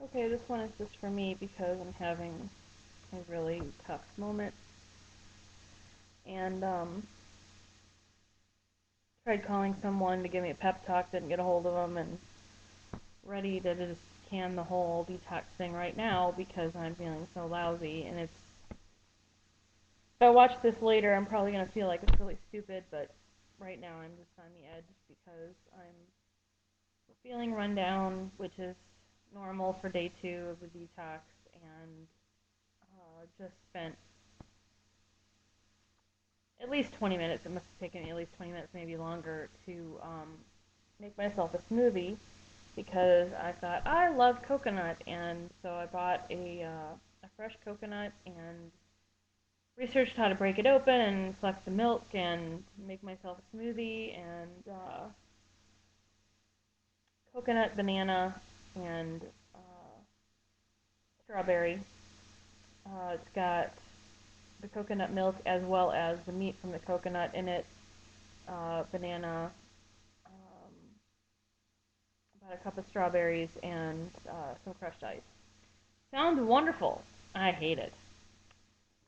Okay, this one is just for me because I'm having a really tough moment. And tried calling someone to give me a pep talk, didn't get a hold of them, and ready to just can the whole detox thing right now because I'm feeling so lousy. And it's, if I watch this later, I'm probably gonna feel like it's really stupid, but right now I'm just on the edge because I'm feeling run down, which is normal for day 2 of the detox, and just spent at least 20 minutes. It must have taken me at least 20 minutes, maybe longer, to make myself a smoothie because I thought I love coconut, and so I bought a fresh coconut and researched how to break it open and collect the milk and make myself a smoothie, and coconut, banana, and strawberry. It's got the coconut milk as well as the meat from the coconut in it, banana, um, about a cup of strawberries, and some crushed ice. Sounds wonderful. I hate it.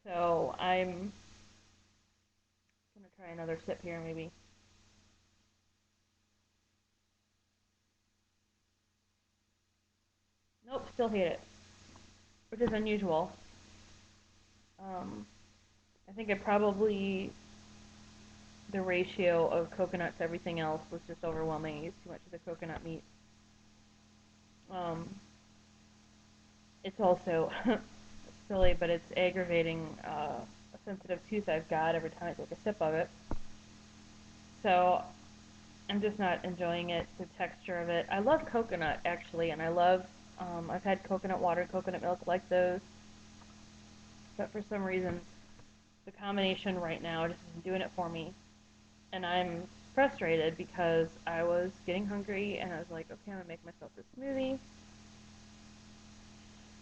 So I'm gonna try another sip here, maybe. Nope, still hate it, which is unusual. Um, I think it probably the ratio of coconut to everything else was just overwhelming. I used too much of the coconut meat. Um, it's also silly, but it's aggravating a sensitive tooth I've got every time I take a sip of it. So I'm just not enjoying it, the texture of it. I love coconut actually, and I've had coconut water, coconut milk, like those, but for some reason the combination right now just isn't doing it for me, and I'm frustrated because I was getting hungry and I was like, okay, I'm gonna make myself this smoothie.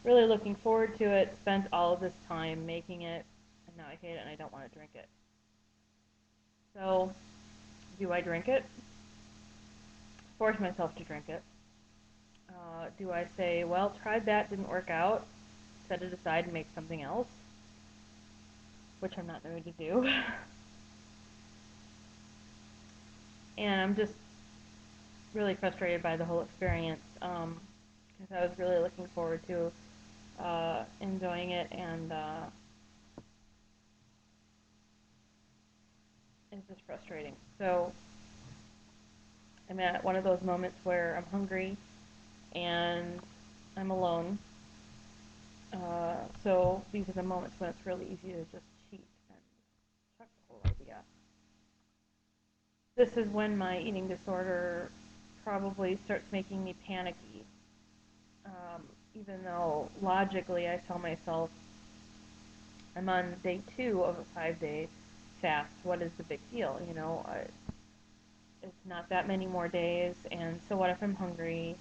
Really looking forward to it. Spent all of this time making it, and now I hate it and I don't want to drink it. So, do I drink it? Force myself to drink it. Do I say, well, tried that, didn't work out, set it aside and make something else, which I'm not going to do. And I'm just really frustrated by the whole experience because I was really looking forward to enjoying it, and it's just frustrating. So I'm at one of those moments where I'm hungry and I'm alone. So these are the moments when it's really easy to just cheat and chuck the whole idea. This is when my eating disorder probably starts making me panicky. Um, Even though logically I tell myself I'm on day 2 of a 5-day fast. What is the big deal? It's not that many more days, and so what if I'm hungry?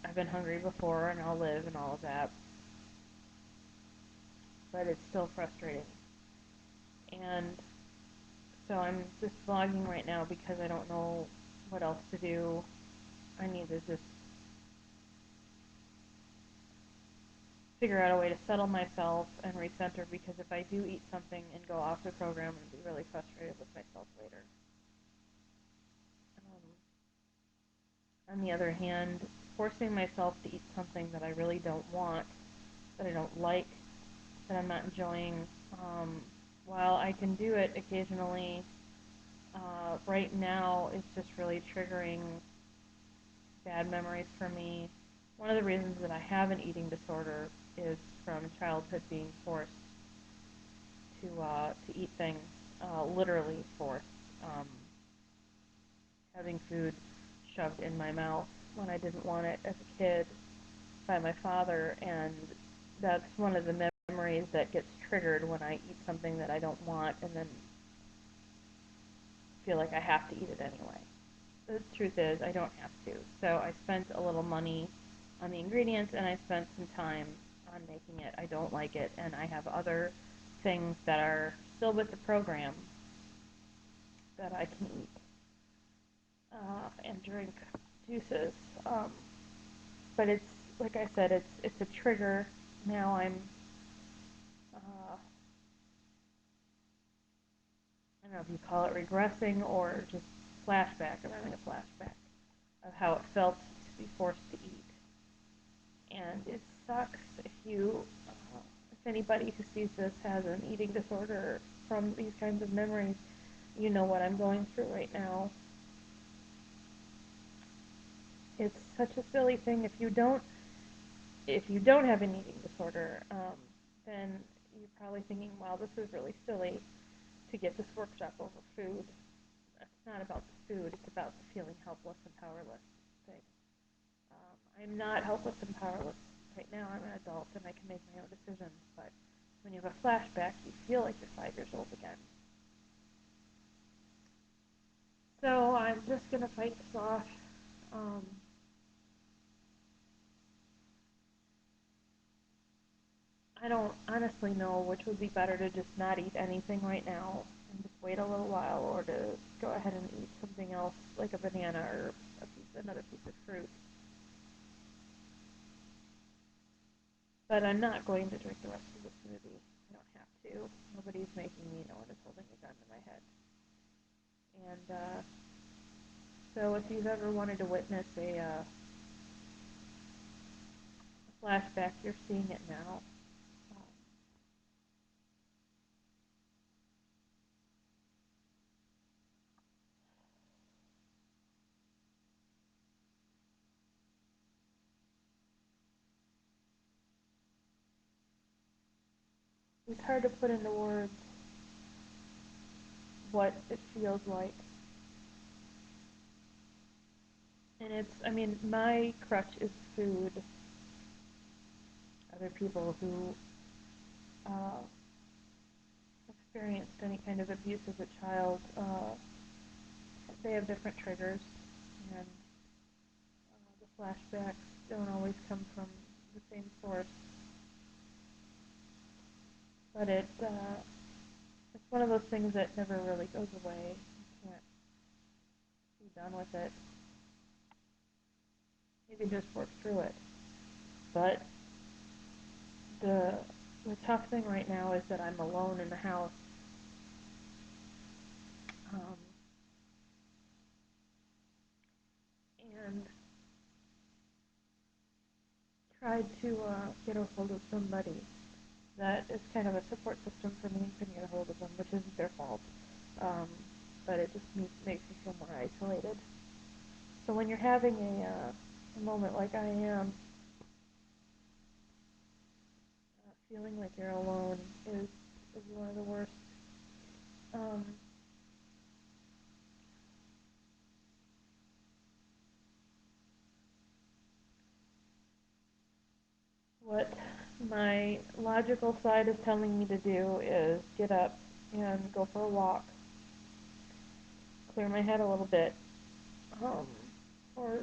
I've been hungry before, and I'll live and all of that, but it's still frustrating. And so I'm just vlogging right now because I don't know what else to do. I need to just figure out a way to settle myself and recenter, because if I do eat something and go off the program, I'm going to be really frustrated with myself later. On the other hand, forcing myself to eat something that I really don't want, that I don't like, that I'm not enjoying, um, while I can do it occasionally, right now it's just really triggering bad memories for me. One of the reasons that I have an eating disorder is from childhood being forced to eat things, literally forced, um, having food shoved in my mouth when I didn't want it as a kid by my father, and that's one of the memories that gets triggered when I eat something that I don't want and then feel like I have to eat it anyway. The truth is, I don't have to. So I spent a little money on the ingredients, and I spent some time on making it. I don't like it, and I have other things that are still with the program that I can eat and drink juices. But it's like I said, it's a trigger. Now I don't know if you call it regressing or just flashback. I'm having a flashback of how it felt to be forced to eat, and it sucks if anybody who sees this has an eating disorder from these kinds of memories. You know what I'm going through right now. It's such a silly thing. If you don't have an eating disorder, then you're probably thinking, wow, this is really silly to get this worked up over food. It's not about the food, it's about the feeling helpless and powerless thing. I'm not helpless and powerless right now. I'm an adult and I can make my own decisions, but when you have a flashback, you feel like you're 5 years old again. So I'm just going to fight this off. Um, I don't honestly know which would be better, to just not eat anything right now and just wait a little while, or to go ahead and eat something else like a banana or another piece of fruit. But I'm not going to drink the rest of the smoothie. I don't have to. Nobody's making me. No one is holding a gun to my head. And so if you've ever wanted to witness a flashback, you're seeing it now. Um, it's hard to put into words what it feels like. And I mean, my crutch is food. Other people who uh, experienced any kind of abuse as a child, they have different triggers, and the flashbacks don't always come from the same source. But it's one of those things that never really goes away. You can't be done with it. You can just work through it. But the the tough thing right now is that I'm alone in the house. Um, and tried to get a hold of somebody that is kind of a support system for me, and couldn't get a hold of them, which isn't their fault. Um, but it just makes me feel more isolated. So when you're having a moment like I am, feeling like you're alone is one of the worst. Um, what my logical side is telling me to do is get up and go for a walk, clear my head a little bit, um, or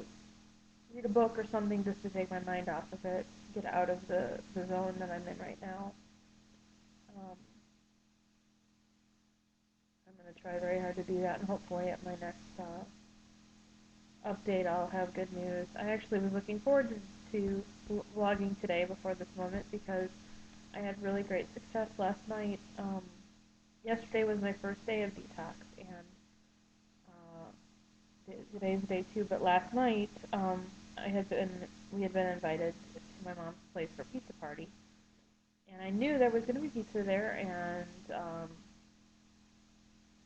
read a book or something just to take my mind off of it, get out of the zone that I'm in right now. Um, I'm going to try very hard to do that, and hopefully at my next update I'll have good news. I actually was looking forward to vlogging today before this moment, because I had really great success last night. Yesterday was my first day of detox, and today's day 2. But last night, we had been invited to my mom's place for a pizza party, and I knew there was going to be pizza there, and I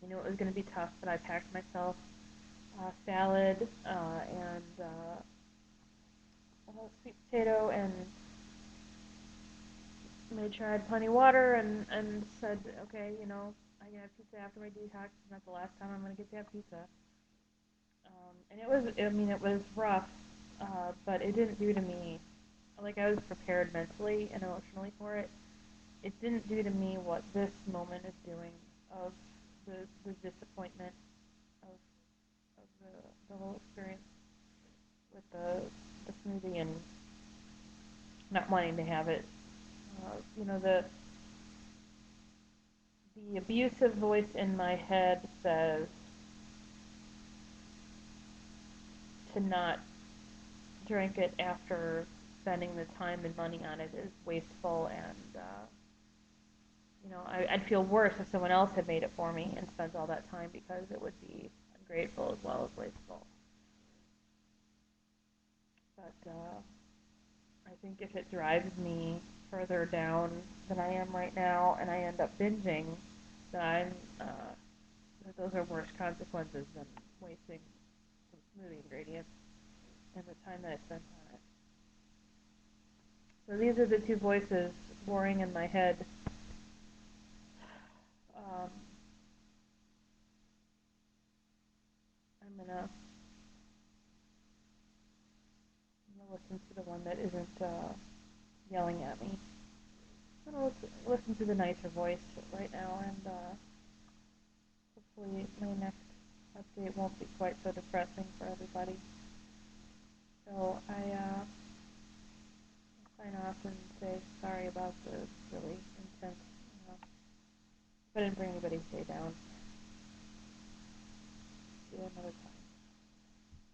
knew it was going to be tough. But I packed myself salad and sweet potato, and made sure I had plenty of water, and said, okay, I can have pizza after my detox, and that's the last time I'm going to get to have pizza. And it was rough, but it didn't do to me, like, I was prepared mentally and emotionally for it. It didn't do to me what this moment is doing, of the disappointment of, the whole experience with the smoothie, and not wanting to have it. The abusive voice in my head says to not drink it after spending the time and money on it is wasteful, and I'd feel worse if someone else had made it for me and spent all that time because it would be ungrateful as well as wasteful. But I think if it drives me further down than I am right now, and I end up binging, then that those are worse consequences than wasting some smoothie ingredients and the time that I spent on it. So these are the two voices warring in my head. Um, I'm gonna listen to the one that isn't yelling at me. I'm gonna listen to the nicer voice right now, and hopefully my next update won't be quite so depressing for everybody. So I sign off and say sorry about the really intense, I didn't bring anybody's day down.